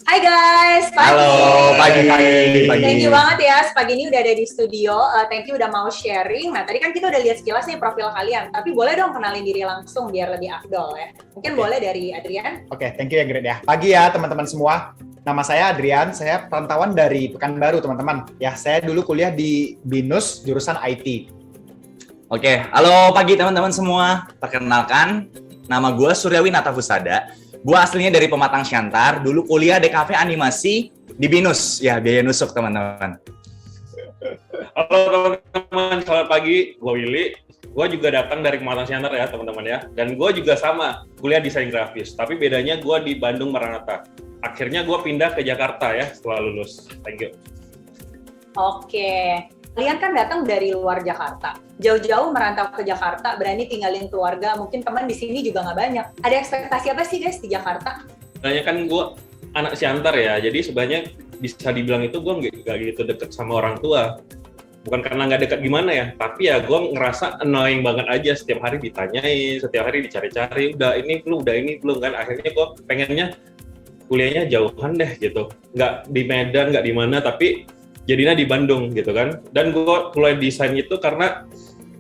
Hai guys, Halo, pagi. Thank you banget ya, pagi ini udah ada di studio. Thank you udah mau sharing. Nah, tadi kan kita udah lihat sekilas nih profil kalian, tapi boleh dong kenalin diri langsung biar lebih afdol ya. Mungkin boleh dari Adrian. Oke, thank you ya Gret ya. Pagi ya teman-teman semua. Nama saya Adrian, saya perantauan dari Pekanbaru teman-teman. Ya, saya dulu kuliah di BINUS jurusan IT. Oke, halo pagi teman-teman semua. Perkenalkan, nama gue Suryawinata Fusada. Gue aslinya dari Pematang Siantar, dulu kuliah DKV animasi di BINUS. Ya, biaya nusuk teman-teman. Halo teman-teman, selamat pagi. Gue Willy. Gue juga datang dari Pematang Siantar ya teman-teman ya. Dan gue juga sama, kuliah desain grafis. Tapi bedanya gue di Bandung Maranatha. Akhirnya gue pindah ke Jakarta ya setelah lulus. Thank you. Oke. Kalian kan datang dari luar Jakarta, jauh-jauh merantau ke Jakarta, berani tinggalin keluarga, mungkin teman di sini juga nggak banyak. Ada ekspektasi apa sih guys di Jakarta? Sebenarnya kan gue anak Siantar ya, jadi sebenarnya bisa dibilang itu gue nggak gitu deket sama orang tua. Bukan karena nggak dekat gimana ya, tapi ya gue ngerasa annoying banget aja, setiap hari ditanyain, setiap hari dicari-cari, udah ini belum kan, akhirnya gue pengennya kuliahnya jauhan deh gitu, nggak di Medan, nggak di mana, tapi jadinya di Bandung gitu kan. Dan gue mulai desain itu karena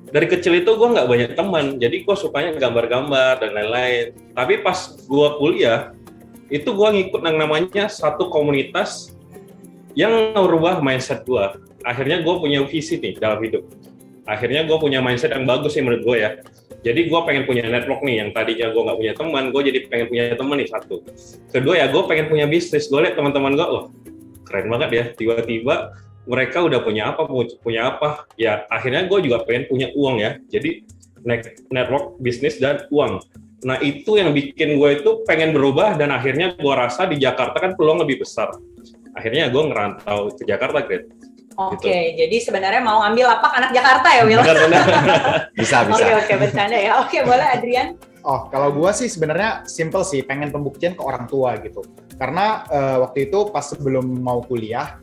dari kecil itu gue nggak banyak teman, jadi gue sukanya gambar-gambar dan lain-lain. Tapi pas gue kuliah, itu gue ngikut yang namanya satu komunitas yang merubah mindset gue. Akhirnya gue punya visi nih dalam hidup. Akhirnya gue punya mindset yang bagus sih menurut gue ya. Jadi gue pengen punya network nih, yang tadinya gue nggak punya teman, gue jadi pengen punya teman nih satu. Kedua ya, gue pengen punya bisnis. Gue lihat teman-teman gue, loh keren banget ya, tiba-tiba mereka udah punya apa, ya akhirnya gue juga pengen punya uang ya, jadi network, bisnis, dan uang. Nah itu yang bikin gue itu pengen berubah, dan akhirnya gue rasa di Jakarta kan peluang lebih besar, akhirnya gue ngerantau ke Jakarta, Gret. Oke, Gitu. jadi sebenarnya mau ngambil lapak anak Jakarta ya, Will? Benar-benar. Bisa. Oke, bercanda ya. Oke, boleh Adrian? Oh, kalau gue sih sebenarnya simple sih, pengen pembuktian ke orang tua gitu. Karena waktu itu pas sebelum mau kuliah,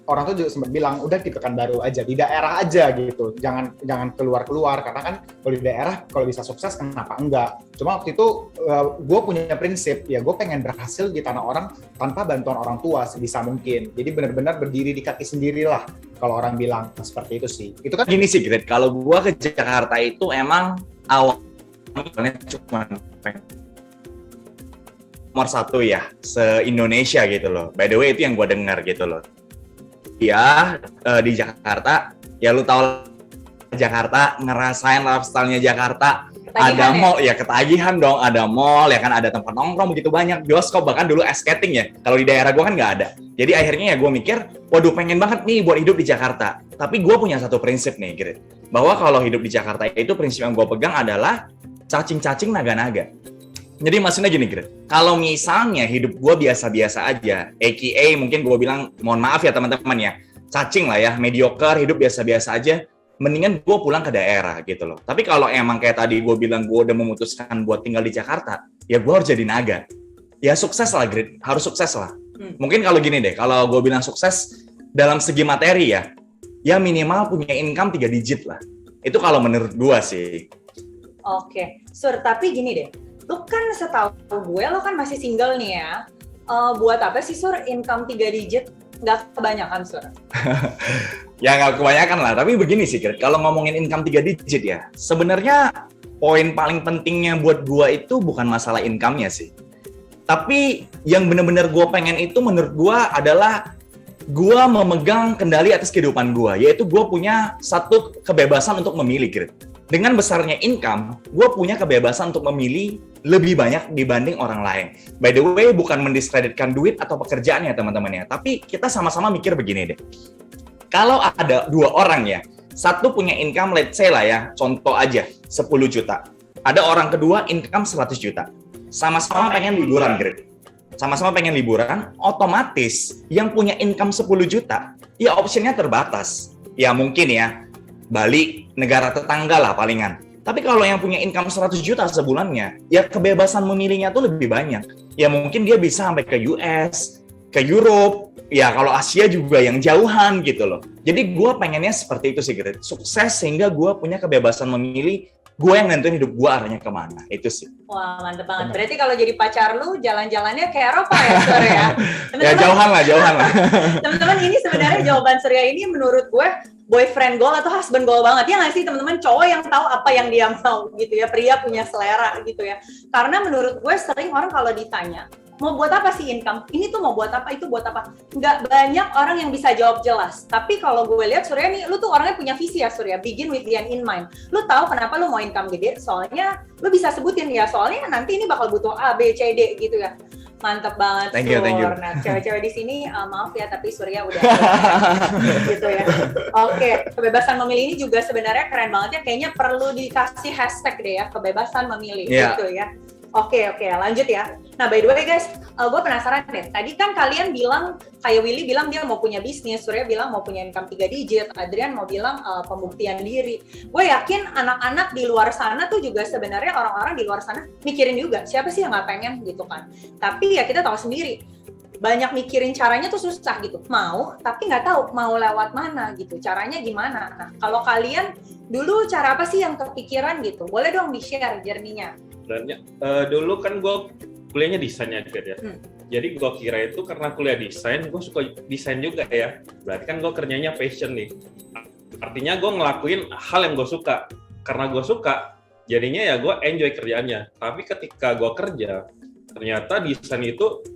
orang tuh juga sempat bilang, udah di Pekanbaru aja, di daerah aja gitu, jangan keluar karena kan kalau di daerah kalau bisa sukses kenapa enggak. Cuma waktu itu gue punya prinsip, ya gue pengen berhasil di tanah orang tanpa bantuan orang tua sebisa mungkin. Jadi benar-benar berdiri di kaki sendirilah kalau orang bilang seperti itu sih. Itu kan Gini sih, Gret, kalau gue ke Jakarta itu emang awalnya cuma nomor satu ya, se-Indonesia gitu loh. By the way, itu yang gue dengar gitu loh. Ya, di Jakarta, ya lu tau Jakarta, ngerasain lifestyle-nya Jakarta, ada mall, ya ketagihan dong, ada mall, ya kan ada tempat nongkrong begitu banyak, bioskop, bahkan dulu ice skating ya, kalau di daerah gue kan nggak ada. Jadi akhirnya ya gue mikir, waduh pengen banget nih buat hidup di Jakarta. Tapi gue punya satu prinsip nih, Grit, bahwa kalau hidup di Jakarta itu prinsip yang gue pegang adalah cacing-cacing naga-naga. Jadi maksudnya gini, Gret, kalau misalnya hidup gue biasa-biasa aja, aka mungkin gue bilang, mohon maaf ya teman-teman ya, cacing lah ya, mediocre, hidup biasa-biasa aja, mendingan gue pulang ke daerah gitu loh. Tapi kalau emang kayak tadi gue bilang gue udah memutuskan buat tinggal di Jakarta, ya gue harus jadi naga. Ya sukses lah, Grit, harus sukses lah. Mungkin kalau gini deh, kalau gue bilang sukses dalam segi materi ya minimal punya income 3 digit lah. Itu kalau menurut gue sih. Oke, Sur, tapi gini deh, lu kan setahu gue, lo kan masih single nih ya. Buat apa sih, Sur, income 3 digit? Nggak kebanyakan, Sur? Ya nggak kebanyakan lah, tapi begini sih, Gret, kalau ngomongin income 3 digit ya, sebenarnya poin paling pentingnya buat gua itu bukan masalah income-nya sih. Tapi yang benar-benar gua pengen itu menurut gua adalah gua memegang kendali atas kehidupan gua, yaitu gua punya satu kebebasan untuk memilih, Gret. Dengan besarnya income, gue punya kebebasan untuk memilih lebih banyak dibanding orang lain. By the way, bukan mendiskreditkan duit atau pekerjaan ya teman-teman ya, tapi kita sama-sama mikir begini deh. Kalau ada 2 orang ya, satu punya income let's say lah ya, contoh aja 10 juta. Ada orang kedua income 100 juta. Sama-sama pengen liburan, Gret. Sama-sama pengen liburan, otomatis yang punya income 10 juta, ya optionnya terbatas. Ya mungkin ya, Bali, negara tetangga lah palingan. Tapi kalau yang punya income 100 juta sebulannya, ya kebebasan memilihnya tuh lebih banyak. Ya mungkin dia bisa sampai ke US, ke Europe, ya kalau Asia juga yang jauhan gitu loh. Jadi gue pengennya seperti itu sih, Gret. Sukses sehingga gue punya kebebasan memilih gue yang nentuin hidup gue arahnya kemana. Itu sih. Wah, mantep banget. Berarti kalau jadi pacar lu, jalan-jalannya kayak Eropa ya, Surya? Ya? Ya jauhan lah. Teman-teman, ini sebenarnya jawaban Surya ini menurut gue boyfriend goal atau husband goal banget. Ya nggak sih teman-teman, cowok yang tahu apa yang dia mau gitu ya, pria punya selera gitu ya. Karena menurut gue sering orang kalau ditanya, mau buat apa sih income? Ini tuh mau buat apa, itu buat apa? Nggak banyak orang yang bisa jawab jelas. Tapi kalau gue lihat Surya nih, lu tuh orangnya punya visi ya Surya, begin with the end in mind. Lu tahu kenapa lu mau income gede? Soalnya lu bisa sebutin ya, soalnya nanti ini bakal butuh A, B, C, D gitu ya. Mantap banget, thank you. Nah, cewek-cewek di sini maaf ya, tapi Surya udah gitu ya. Oke, kebebasan memilih ini juga sebenarnya keren banget ya. Kayaknya perlu dikasih hashtag deh ya, kebebasan memilih gitu ya. Oke, lanjut ya. Nah, by the way guys, gue penasaran deh. Tadi kan kalian bilang, kayak Willy bilang dia mau punya bisnis, Surya bilang mau punya income 3 digit, Adrian mau bilang pembuktian diri. Gue yakin anak-anak di luar sana tuh juga sebenarnya orang-orang di luar sana mikirin juga, siapa sih yang nggak pengen gitu kan. Tapi ya kita tahu sendiri, banyak mikirin caranya tuh susah gitu. Mau, tapi nggak tahu mau lewat mana gitu, caranya gimana. Nah, kalau kalian dulu cara apa sih yang kepikiran gitu? Boleh dong di-share journey-nya. Sebenarnya dulu kan gue kuliahnya desainnya ya. Jadi gue kira itu karena kuliah desain, gue suka desain juga ya. Berarti kan gue kerjanya passion nih. Artinya gue ngelakuin hal yang gue suka. Karena gue suka, jadinya ya gue enjoy kerjaannya. Tapi ketika gue kerja, ternyata desain itu,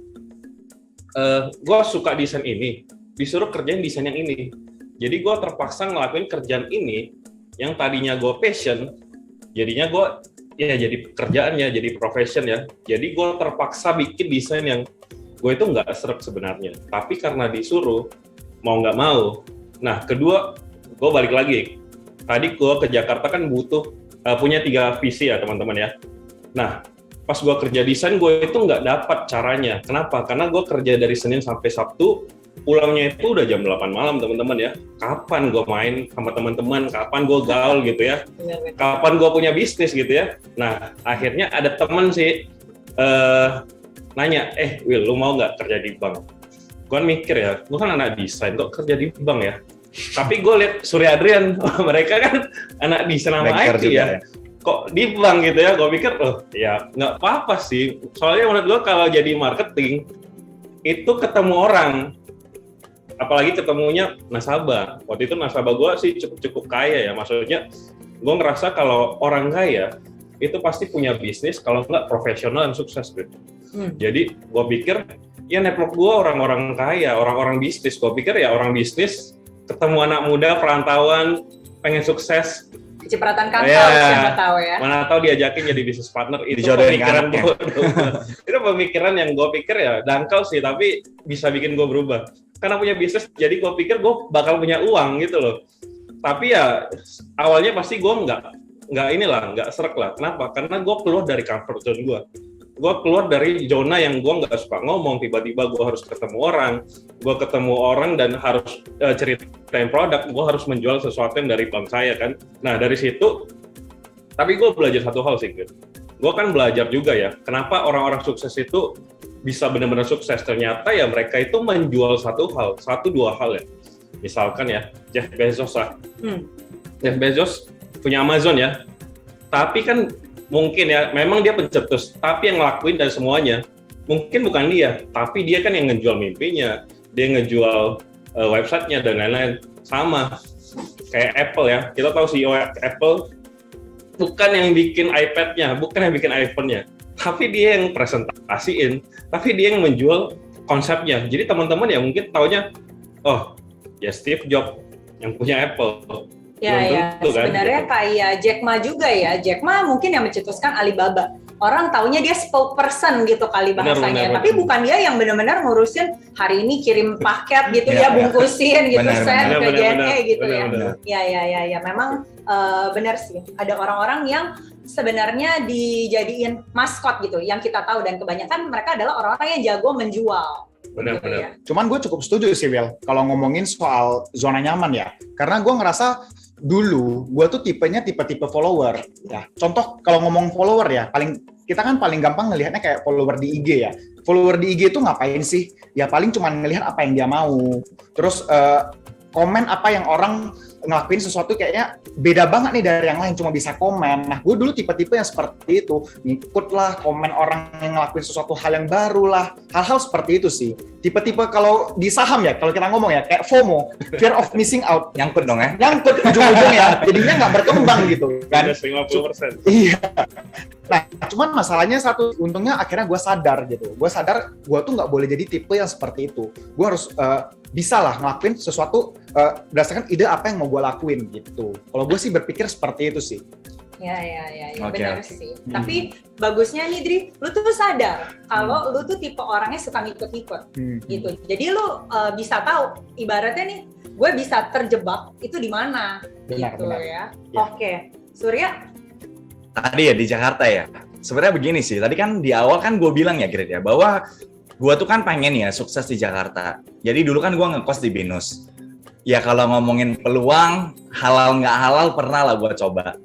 gue suka desain ini, disuruh kerjain desain yang ini. Jadi gue terpaksa ngelakuin kerjaan ini, yang tadinya gue passion, jadinya gue ya jadi kerjaannya, jadi profession ya. Jadi gue terpaksa bikin desain yang gue itu nggak sreg sebenarnya. Tapi karena disuruh, mau nggak mau. Nah, kedua, gue balik lagi. Tadi gue ke Jakarta kan butuh, punya 3 visi ya teman-teman ya. Nah, pas gue kerja desain, gue itu nggak dapat caranya. Kenapa? Karena gue kerja dari Senin sampai Sabtu, pulangnya itu udah jam 8 malam teman-teman ya. Kapan gue main sama teman-teman, kapan gue gaul gitu ya, kapan gue punya bisnis gitu ya. Nah akhirnya ada teman sih nanya, Will lu mau nggak kerja di bank? Gue mikir ya, gue kan anak desain kok kerja di bank ya. Tapi gue lihat Surya Adrian, mereka kan anak desain sama IT ya. Kok di bank gitu ya, gue pikir ya nggak apa-apa sih. Soalnya menurut gue kalau jadi marketing itu ketemu orang, apalagi ketemunya nasabah. Waktu itu nasabah gue sih cukup kaya ya, maksudnya gue ngerasa kalau orang kaya itu pasti punya bisnis, kalau nggak profesional dan sukses gitu. Jadi gue pikir ya network gue orang-orang kaya, orang-orang bisnis. Gue pikir ya orang bisnis ketemu anak muda perantauan pengen sukses, kecipratan kantor siapa tahu ya. Mana tahu diajakin jadi bisnis partner, itu pemikiran gue. Itu pemikiran yang gue pikir ya dangkal sih, tapi bisa bikin gue berubah. Karena punya bisnis, jadi gue pikir gue bakal punya uang gitu loh. Tapi ya awalnya pasti gue nggak sreg lah. Kenapa? Karena gue keluar dari comfort zone gue. Gue keluar dari zona yang gue nggak suka ngomong. Tiba-tiba gue harus ketemu orang dan harus ceritain produk. Gue harus menjual sesuatu yang dari bank saya kan. Nah dari situ, tapi gue belajar satu hal sih. Gue kan belajar juga ya. Kenapa orang-orang sukses itu bisa benar-benar sukses, ternyata ya mereka itu menjual satu dua hal ya. Misalkan ya, Jeff Bezos lah. Jeff Bezos punya Amazon ya. Tapi kan mungkin ya, memang dia pencetus, tapi yang ngelakuin dari semuanya mungkin bukan dia, tapi dia kan yang ngejual mimpinya, dia ngejual websitenya dan lain-lain. Sama kayak Apple ya, kita tahu CEO Apple bukan yang bikin iPad-nya, bukan yang bikin iPhone-nya, tapi dia yang presentasiin, tapi dia yang menjual konsepnya. Jadi teman-teman ya mungkin taunya, ya Steve Jobs yang punya Apple. Ya, sebenarnya gitu. Kayak Jack Ma juga ya. Jack Ma mungkin yang mencetuskan Alibaba. Orang taunya dia spokesperson gitu kali bahasanya. Benar. Tapi bukan dia yang benar-benar ngurusin hari ini kirim paket gitu ya, bungkusin gitu, send ke JNE gitu ya. Ya. Memang benar sih. Ada orang-orang yang sebenarnya dijadiin maskot gitu, yang kita tahu, dan kebanyakan mereka adalah orang-orang yang jago menjual. Benar. Gitu ya. Cuman gue cukup setuju sih, Will, kalau ngomongin soal zona nyaman ya. Karena gue ngerasa dulu gue tuh tipenya tipe-tipe follower ya. Contoh kalau ngomong follower ya, kita kan paling gampang ngelihatnya kayak follower di IG ya. Follower di IG itu ngapain sih? Ya paling cuma ngelihat apa yang dia mau. Terus komen apa yang orang ngelakuin sesuatu kayaknya beda banget nih dari yang lain, cuma bisa komen. Nah, gue dulu tipe-tipe yang seperti itu, ngikut lah, komen orang yang ngelakuin sesuatu hal yang baru lah, hal-hal seperti itu sih. Tipe-tipe kalau di saham ya, kalau kita ngomong ya, kayak FOMO, fear of missing out. Nyangkut dong ya? Nyangkut ujung-ujungnya, jadinya nggak berkembang gitu kan. Minus 50%. Iya. Nah, cuman masalahnya satu, untungnya akhirnya gue sadar gitu. Gue sadar gue tuh nggak boleh jadi tipe yang seperti itu. Gue harus bisa lah ngelakuin sesuatu berdasarkan ide apa yang mau gue lakuin gitu. Kalau gue sih berpikir seperti itu sih. Ya, Oke, benar oke. sih. Tapi bagusnya nih Dri, lu tuh sadar kalau lu tuh tipe orangnya suka ngikut-ngikut gitu. Jadi lu bisa tahu, ibaratnya nih, gue bisa terjebak itu di mana gitu Benar. ya. Ya. Oke, Surya. Tadi ya di Jakarta ya. Sebenarnya begini sih, tadi kan di awal kan gue bilang ya Grit ya, bahwa gue tuh kan pengen ya sukses di Jakarta. Jadi dulu kan gue ngekos di Binus. Ya kalau ngomongin peluang, halal nggak halal pernah lah gue coba.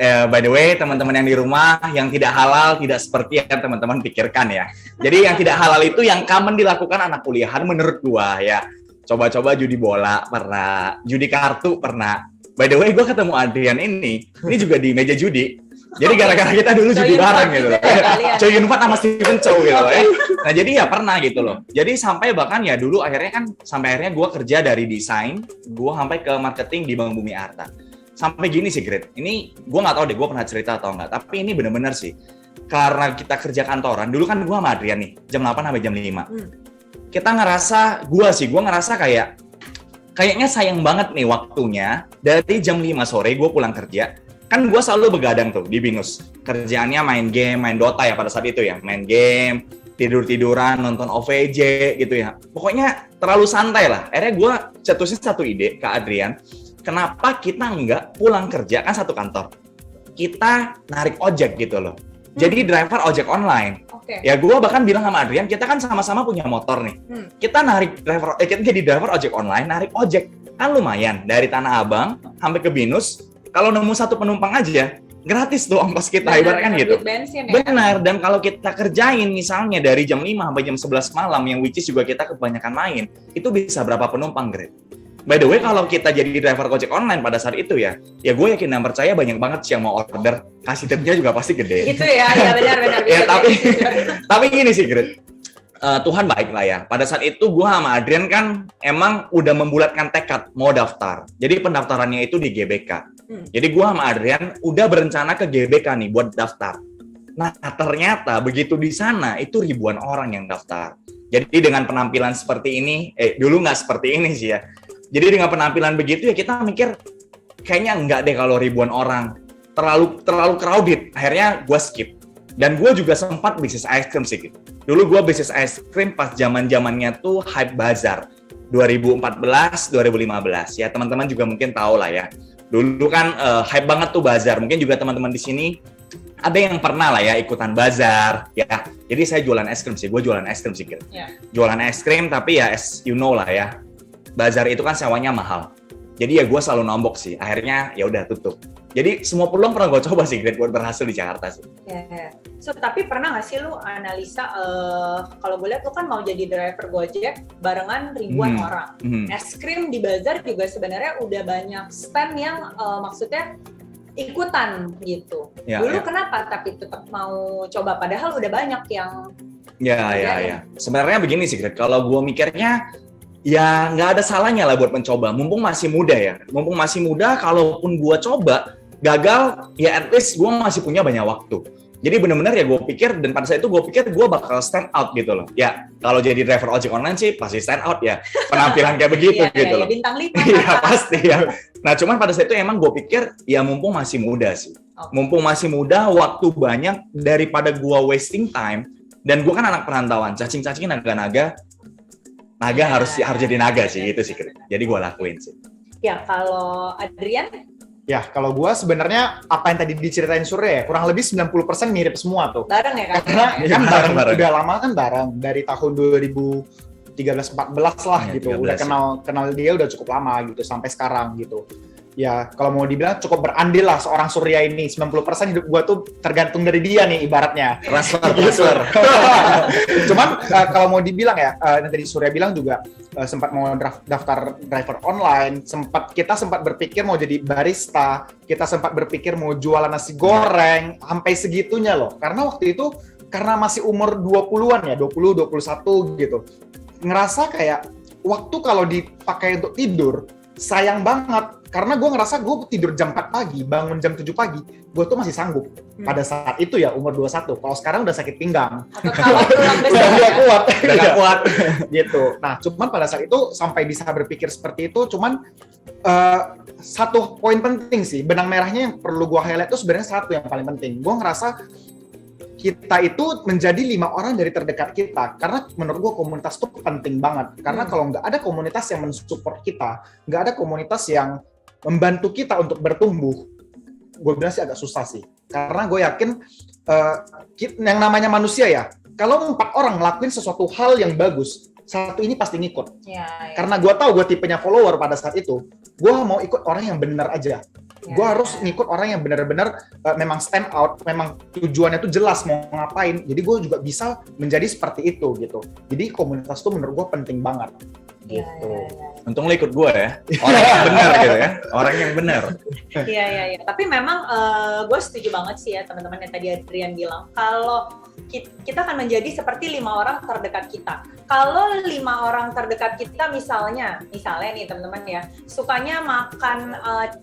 By the way, teman-teman yang di rumah, yang tidak halal tidak seperti yang teman-teman pikirkan ya. Jadi yang tidak halal itu yang common dilakukan anak kuliahan menurut gue ya. Coba-coba judi bola pernah, judi kartu pernah. By the way, gue ketemu Adrian ini juga di meja judi. Jadi gara-gara kita dulu judi bareng gitu loh. Coy Yunfat sama Steven Chow gitu loh ya. Nah jadi ya pernah gitu loh. Jadi sampai bahkan ya dulu akhirnya gue kerja dari desain, gue sampai ke marketing di Bank Bumi Arta. Sampai gini sih Grit, ini gue nggak tahu deh gue pernah cerita atau enggak, tapi ini bener-bener sih. Karena kita kerja kantoran, dulu kan gue sama Adrian nih, jam 8 sampai jam 5. Kita ngerasa, gue ngerasa kayaknya sayang banget nih waktunya, dari jam 5 sore gue pulang kerja, kan gue selalu begadang tuh di Binus. Kerjaannya main game, main Dota ya pada saat itu ya. Main game, tidur-tiduran, nonton OVJ gitu ya. Pokoknya terlalu santai lah. Akhirnya gue cetusin satu ide ke Adrian. Kenapa kita nggak pulang kerja, kan satu kantor. Kita narik ojek gitu loh. Jadi driver ojek online. Oke. Ya gue bahkan bilang sama Adrian, kita kan sama-sama punya motor nih. Kita kita jadi driver ojek online, narik ojek. Kan lumayan, dari Tanah Abang sampai ke Binus. Kalau nemu satu penumpang aja, gratis tuh ongkos kita, ibaratnya kan gitu. Bensin, ya? Benar, dan kalau kita kerjain misalnya dari jam 5 sampai jam 11 malam, yang which is juga kita kebanyakan main, itu bisa berapa penumpang, Gret? By the way, kalau kita jadi driver ojek online pada saat itu ya gue yakin dan percaya banyak banget sih yang mau order, kasih tipnya juga pasti gede. Gitu ya benar. Ya tapi gini sih, Gret. Tuhan baik lah ya. Pada saat itu gue sama Adrian kan emang udah membulatkan tekad mau daftar. Jadi pendaftarannya itu di GBK. Jadi gue sama Adrian udah berencana ke GBK nih buat daftar. Nah ternyata begitu di sana itu ribuan orang yang daftar. Jadi dengan penampilan seperti ini, dulu nggak seperti ini sih ya. Jadi dengan penampilan begitu ya kita mikir kayaknya enggak deh kalau ribuan orang. Terlalu crowded. Akhirnya gue skip. Dan gue juga sempat bisnis ice cream sih gitu. Dulu gue bisnis ice cream pas zamannya tuh Hype Bazaar 2014, 2015. Ya teman-teman juga mungkin tahu lah ya. Dulu kan hype banget tuh bazar. Mungkin juga teman-teman di sini ada yang pernah lah ya ikutan bazar. Ya, jadi saya jualan es krim sih. Gue jualan es krim sih gitu. Yeah. Jualan es krim tapi ya as you know lah ya. Bazar itu kan sewanya mahal. Jadi ya gue selalu nombok sih. Akhirnya ya udah tutup. Jadi semua peluang pernah gue coba sih, Gret, buat berhasil di Jakarta sih. Yeah. So, tapi pernah nggak sih lu analisa, kalau gue lihat lu kan mau jadi driver Gojek barengan ribuan orang. Es krim di bazar juga sebenarnya udah banyak stand yang maksudnya ikutan gitu. Ya, Dulu ya. kenapa tapi tetap mau coba? Padahal udah banyak yang... Ya. Sebenarnya begini sih, Gret. Kalau gue mikirnya, ya nggak ada salahnya lah buat mencoba. Mumpung masih muda ya. Mumpung masih muda, kalaupun gue coba, gagal, ya at least gue masih punya banyak waktu. Jadi benar-benar ya gue pikir, dan pada saat itu gue pikir gue bakal stand out gitu loh. Ya, kalau jadi driver ojek online sih pasti stand out ya. Penampilan kayak begitu gitu loh. Bintang 5. Iya pasti ya. Nah cuman pada saat itu emang gue pikir, ya mumpung masih muda sih. Mumpung masih muda, waktu banyak, daripada gue wasting time. Dan gue kan anak perantauan, cacing-cacing naga-naga. Naga harus jadi naga sih, itu sih. Jadi gue lakuin sih. Ya, kalau Adrian? Ya, kalau gue sebenarnya apa yang tadi diceritain Surya ya, kurang lebih 90% mirip semua tuh. Bareng ya kan? Karena kan bareng, bareng. udah lama kan bareng. Dari tahun 2013-14 lah Ya, gitu. 13, Udah kenal dia udah cukup lama gitu, sampai sekarang gitu. Ya, kalau mau dibilang cukup berandil lah seorang Surya ini. 90% hidup gue tuh tergantung dari dia nih ibaratnya. Transfer. Cuman kalau mau dibilang ya, yang tadi Surya bilang juga, sempat mau daftar driver online, kita sempat berpikir mau jadi barista, kita sempat berpikir mau jualan nasi goreng, sampai segitunya loh. Karena waktu itu, karena masih umur 20-an ya, 20, 21 gitu. Ngerasa kayak, waktu kalau dipakai untuk tidur, sayang banget. Karena gue ngerasa gue tidur jam 4 pagi, bangun jam 7 pagi, gue tuh masih sanggup. Pada saat itu ya, umur 21. Kalau sekarang udah sakit pinggang. Atau kalau tulang Udah besar gak ya. kuat. Udah nggak kuat. Gitu. Nah, cuman pada saat itu sampai bisa berpikir seperti itu, cuman satu poin penting sih, benang merahnya yang perlu gue highlight itu sebenarnya satu yang paling penting. Gue ngerasa kita itu menjadi 5 orang dari terdekat kita, karena menurut gue komunitas itu penting banget. Karena kalau nggak ada komunitas yang mensupport kita, nggak ada komunitas yang membantu kita untuk bertumbuh, gue bilang sih agak susah sih. Karena gue yakin yang namanya manusia ya, kalau 4 orang ngelakuin sesuatu hal yang bagus, satu ini pasti ngikut. Ya. Karena gue tahu gue tipenya follower pada saat itu, gue mau ikut orang yang benar aja. Gue harus ngikut orang yang benar-benar memang stand out, memang tujuannya tuh jelas mau ngapain. Jadi gue juga bisa menjadi seperti itu gitu. Jadi komunitas tuh menurut gue penting banget. Gitu. Untung lo ikut gue ya, orang yang benar gitu ya, orang yang benar. Iya. Tapi memang gue setuju banget sih ya teman-teman yang tadi Adrian bilang. Kalau kita akan menjadi seperti 5 orang terdekat kita. Kalau 5 orang terdekat kita misalnya nih teman-teman ya, sukanya makan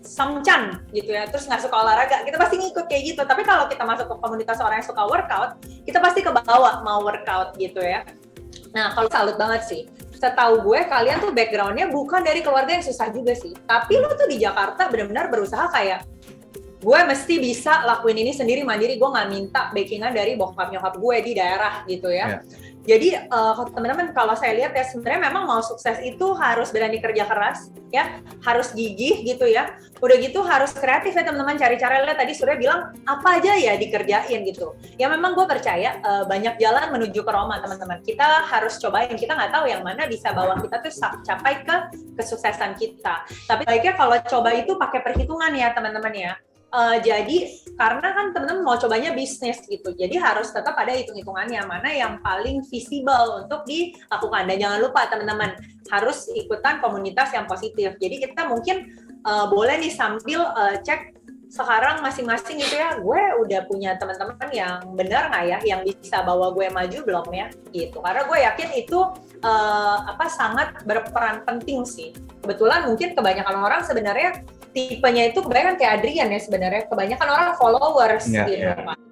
samcan gitu ya, terus nggak suka olahraga, kita pasti ngikut kayak gitu. Tapi kalau kita masuk ke komunitas orang yang suka workout, kita pasti kebawa mau workout gitu ya. Nah, kalau salut banget sih. Setahu gue, kalian tuh background-nya bukan dari keluarga yang susah juga sih. Tapi lo tuh di Jakarta benar-benar berusaha kayak, gue mesti bisa lakuin ini sendiri mandiri, gue nggak minta backing-an dari bokap nyokap gue di daerah gitu ya. Jadi teman-teman kalau saya lihat ya sebenarnya memang mau sukses itu harus berani kerja keras ya, harus gigih gitu ya. Udah gitu harus kreatif ya teman-teman, cari cara. Lihat tadi Surya bilang apa aja ya dikerjain gitu. Ya memang gue percaya banyak jalan menuju ke Roma teman-teman. Kita harus cobain, kita nggak tahu yang mana bisa bawa kita tuh capai ke kesuksesan kita. Tapi baiknya kalau coba itu pakai perhitungan ya teman-teman ya. Jadi karena kan teman-teman mau cobanya bisnis gitu, jadi harus tetap ada hitung-hitungannya mana yang paling visible untuk dilakukan. Dan jangan lupa teman-teman harus ikutan komunitas yang positif. Jadi kita mungkin boleh nih sambil cek sekarang masing-masing gitu ya, gue udah punya teman-teman yang benar nggak ya, yang bisa bawa gue maju belum ya gitu. Karena gue yakin itu sangat berperan penting sih. Kebetulan mungkin kebanyakan orang sebenarnya tipenya itu kebanyakan kayak Adrian ya sebenarnya, kebanyakan orang followers gitu Pak.